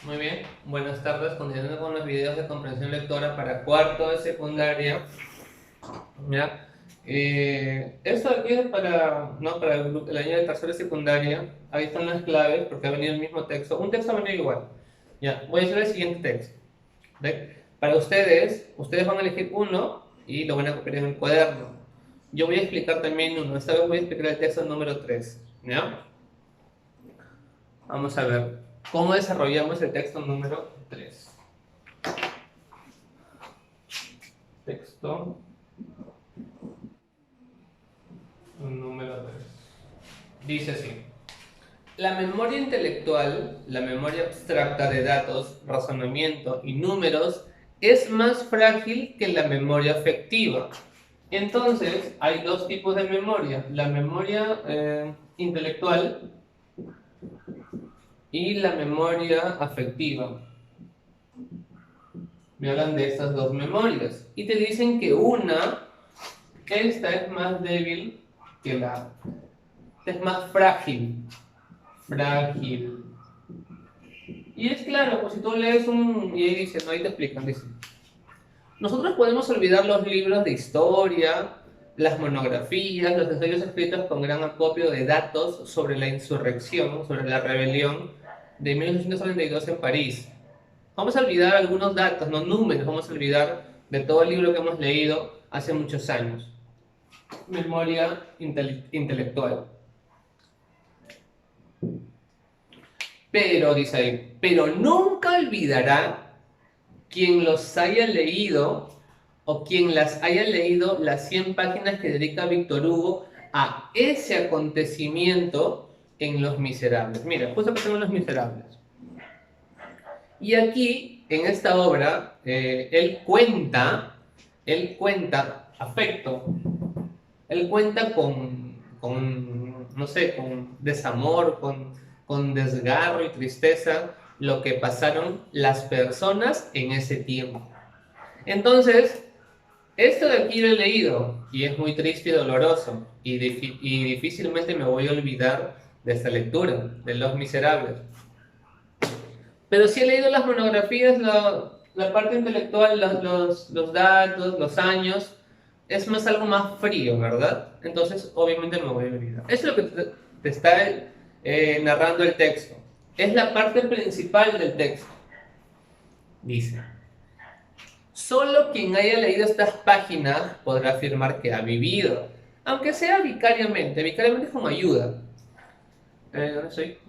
Muy bien, buenas tardes. Continuando con los videos de comprensión lectora para cuarto de secundaria. ¿Ya? Esto aquí es para, ¿no? Para el año de tercero de secundaria. Ahí están las claves porque ha venido el mismo texto. Un texto ha venido igual. Ya, voy a hacer el siguiente texto. ¿Ve? Para ustedes van a elegir uno y lo van a copiar en el cuaderno. Yo voy a explicar también uno. Esta vez voy a explicar el texto número 3. ¿Ya? Vamos a ver cómo desarrollamos el texto número 3. Texto número 3. Dice así. La memoria intelectual, la memoria abstracta de datos, razonamiento y números es más frágil que la memoria afectiva. Entonces, hay dos tipos de memoria, la memoria intelectual y la memoria afectiva. Me hablan de estas dos memorias y te dicen que esta es más débil que es más frágil. Y es claro, pues si tú lees y ahí dice, no, ahí te explican, dice. Nosotros podemos olvidar los libros de historia, las monografías, los ensayos escritos con gran acopio de datos sobre la insurrección, sobre la rebelión de 1892 en París. Vamos a olvidar algunos datos, no números, vamos a olvidar de todo el libro que hemos leído hace muchos años. Memoria intelectual. Pero, dice ahí, pero nunca olvidará quien los haya leído o quien las haya leído las 100 páginas que dedica Víctor Hugo a ese acontecimiento en Los Miserables. Mira, justo que tengo Los Miserables. Y aquí, en esta obra, él cuenta afecto, él cuenta no sé, con desamor, con desgarro y tristeza lo que pasaron las personas en ese tiempo. Entonces, esto de aquí lo he leído y es muy triste y doloroso y difícilmente me voy a olvidar de esta lectura, de Los Miserables. Pero sí he leído las monografías, la parte intelectual, los datos, los años, es más algo más frío, ¿verdad? Entonces, obviamente me voy a olvidar. Eso es lo que te está narrando el texto. Es la parte principal del texto. Dice, solo quien haya leído estas páginas podrá afirmar que ha vivido, aunque sea vicariamente. Vicariamente es como ayuda. No sé,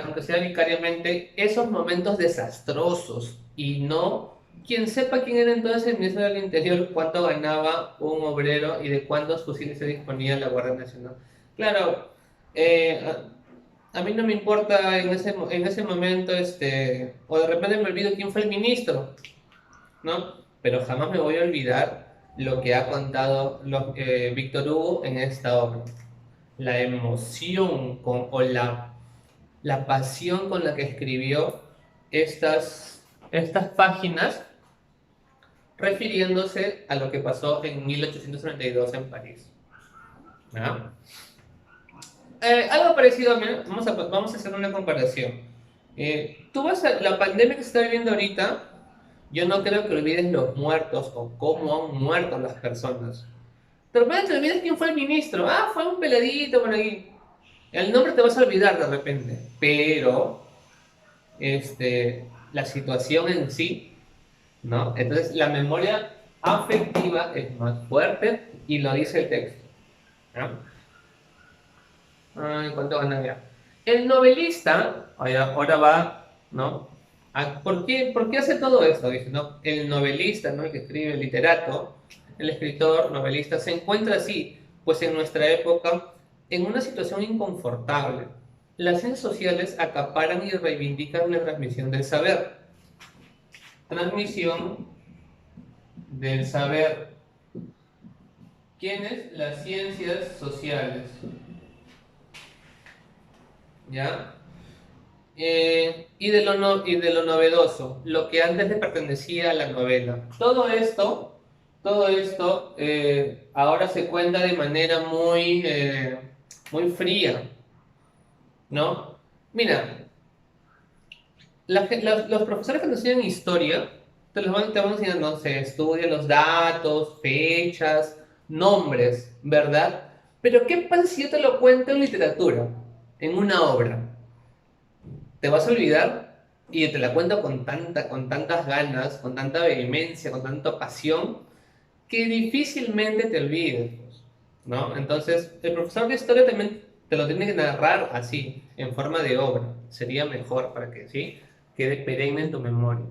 aunque sea vicariamente, esos momentos desastrosos y no quien sepa quién era entonces el ministro del Interior, cuánto ganaba un obrero y de cuántos fusiles se disponía la Guardia Nacional. Claro, a mí no me importa en ese momento, o de repente me olvido quién fue el ministro, ¿no? Pero jamás me voy a olvidar lo que ha contado Víctor Hugo en esta obra. La emoción o la pasión con la que escribió estas páginas refiriéndose a lo que pasó en 1832 en París. ¿No? Algo parecido, mira, vamos a hacer una comparación. Tú la pandemia que se está viviendo ahorita, yo no creo que olvides los muertos o cómo han muerto las personas. De repente te olvidas quién fue el ministro. Ah, fue un peladito por aquí. El nombre te vas a olvidar de repente, pero la situación en sí, ¿no? Entonces la memoria afectiva es más fuerte y lo dice el texto, ¿no? Ay, ¿cuánto gana ya? El novelista, ahora va, ¿no? ¿Por qué hace todo esto? Dice, ¿no? El novelista, ¿no? El que escribe, el literato, el escritor, novelista, se encuentra así, pues en nuestra época, en una situación inconfortable. Las ciencias sociales acaparan y reivindican la transmisión del saber. Transmisión del saber. ¿Quiénes? Las ciencias sociales. ¿Ya? Y de lo novedoso, lo que antes le pertenecía a la novela. Todo esto ahora se cuenta de manera muy fría, ¿no? Mira, Los profesores que nos enseñan historia te van a enseñar, no sé, estudia los datos, fechas, nombres, ¿verdad? Pero ¿qué pasa si yo te lo cuento en literatura, en una obra? Te vas a olvidar y te la cuento con tantas ganas, con tanta vehemencia, con tanta pasión, que difícilmente te olvides, pues, ¿no? Entonces, el profesor de historia también te lo tiene que narrar así, en forma de obra. Sería mejor para que, ¿sí? Quede perenne en tu memoria.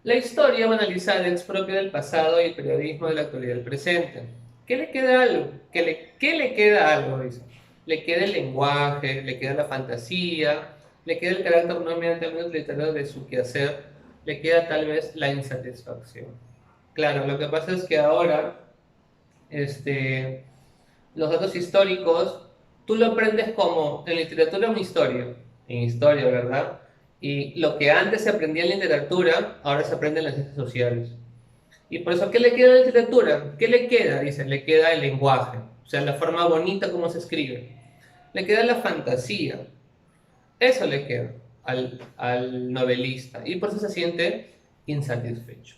La historia va a analizar el expropio del pasado y el periodismo de la actualidad del presente. ¿Qué le queda algo? ¿Qué le queda algo? Dice. Le queda el lenguaje, le queda la fantasía, le queda el carácter no meramente literario de su quehacer, le queda tal vez la insatisfacción. Claro, lo que pasa es que ahora este, los datos históricos, tú lo aprendes como en literatura una historia, en historia, ¿verdad? Y lo que antes se aprendía en literatura, ahora se aprende en las ciencias sociales. Y por eso, ¿qué le queda a la literatura? ¿Qué le queda? Dicen, le queda el lenguaje, o sea, la forma bonita como se escribe. Le queda la fantasía, eso le queda al novelista. Y por eso se siente insatisfecho.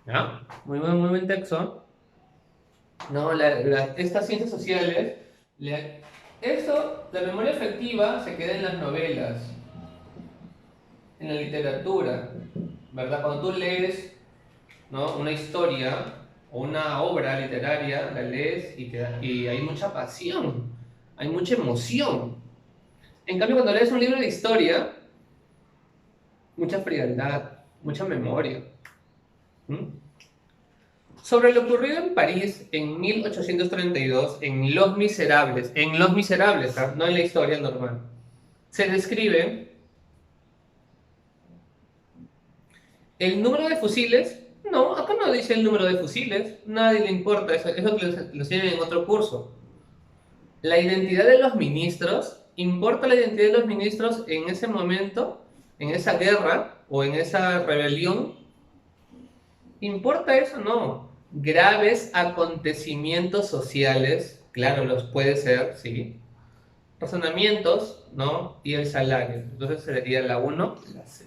¿Ya? Muy buen texto. No, estas ciencias sociales, esto, la memoria afectiva se queda en las novelas, en la literatura, ¿verdad? Cuando tú lees, ¿no? Una historia o una obra literaria, la lees y hay mucha pasión, hay mucha emoción. En cambio, cuando lees un libro de historia, mucha frialdad, mucha memoria. ¿Mm? Sobre lo ocurrido en París en 1832, en Los Miserables, ¿ah? No en la historia normal, se describe el número de fusiles. No, acá no dice el número de fusiles, nadie le importa, eso lo enseñan en otro curso. La identidad de los ministros, ¿importa la identidad de los ministros en ese momento, en esa guerra o en esa rebelión? ¿Importa eso? No. Graves acontecimientos sociales, claro, los puede ser, sí. Razonamientos, ¿no? Y el salario. Entonces sería la uno, la C.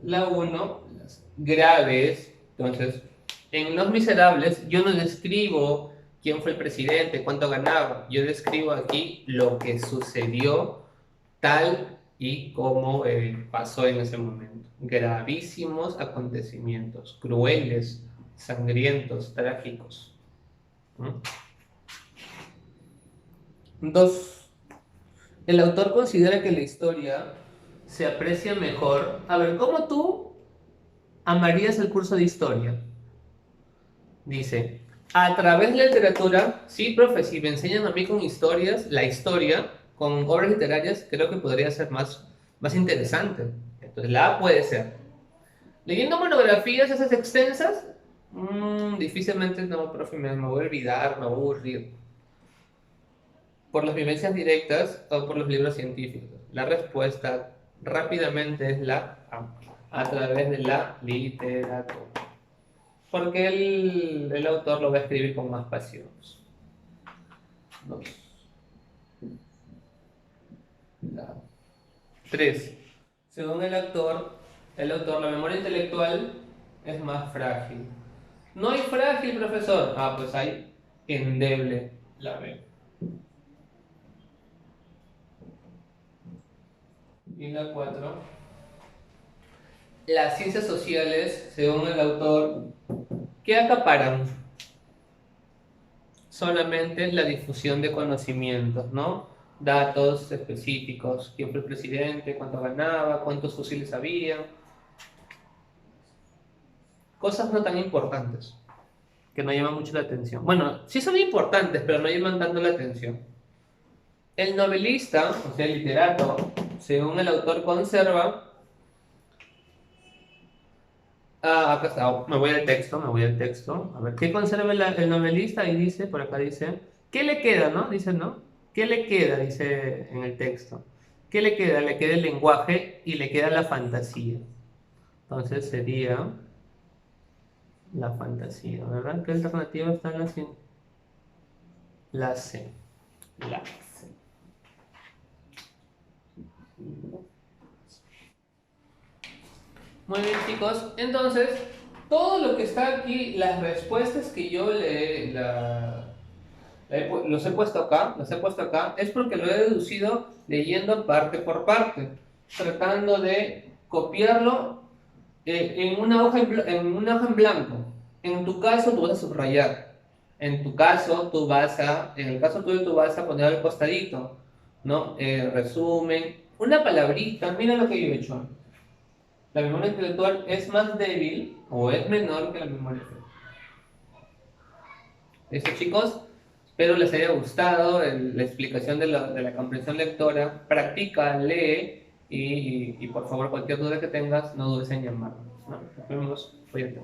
La uno, las graves. Entonces, en Los Miserables, yo no describo quién fue el presidente, cuánto ganaba. Yo describo aquí lo que sucedió tal y como pasó en ese momento. Gravísimos acontecimientos, crueles, sangrientos, trágicos. ¿Mm? Dos, el autor considera que la historia se aprecia mejor. A ver, ¿cómo tú amarías el curso de historia? Dice, a través de la literatura, sí, profe, si me enseñan a mí con historias, la historia, con obras literarias, creo que podría ser más interesante. Entonces, la A puede ser. Leyendo monografías esas extensas, difícilmente, no, profe, me voy a olvidar, me voy a aburrir. Por las vivencias directas o por los libros científicos. La respuesta rápidamente es la a través de la literatura. Porque el autor lo va a escribir con más pasión. Dos. La. Tres. Según el autor, la memoria intelectual es más frágil. No hay frágil, profesor. Ah, pues hay endeble. La B. Y la cuatro. Las ciencias sociales, según el autor, ¿qué acaparan? Solamente la difusión de conocimientos, ¿no? Datos específicos, quién fue el presidente, cuánto ganaba, cuántos fusiles había. Cosas no tan importantes, que no llaman mucho la atención. Bueno, sí son importantes, pero no llaman tanto la atención. El novelista, o sea, el literato, según el autor conserva. Acá está, me voy al texto. A ver, ¿qué conserva el novelista? Y dice, por acá dice, ¿qué le queda, no? Dice, ¿no? ¿Qué le queda? Dice en el texto. ¿Qué le queda? Le queda el lenguaje y le queda la fantasía. Entonces sería la fantasía, ¿verdad? ¿Qué alternativa está en la C? La C. La C. Muy bien, chicos. Entonces, todo lo que está aquí, las respuestas que yo los he puesto acá, es porque lo he deducido leyendo parte por parte, tratando de copiarlo en una hoja en una hoja en blanco. En tu caso, tú vas a subrayar. En tu caso, en el caso tuyo, tú vas a poner al costadito, ¿no? Resumen, una palabrita, mira lo que yo he hecho. La memoria intelectual es más débil o es menor que la memoria física. Eso, chicos, espero les haya gustado la explicación de la comprensión lectora. Practica, lee y por favor, cualquier duda que tengas, no dudes en llamarnos, ¿no? Nos vemos. Cuídate.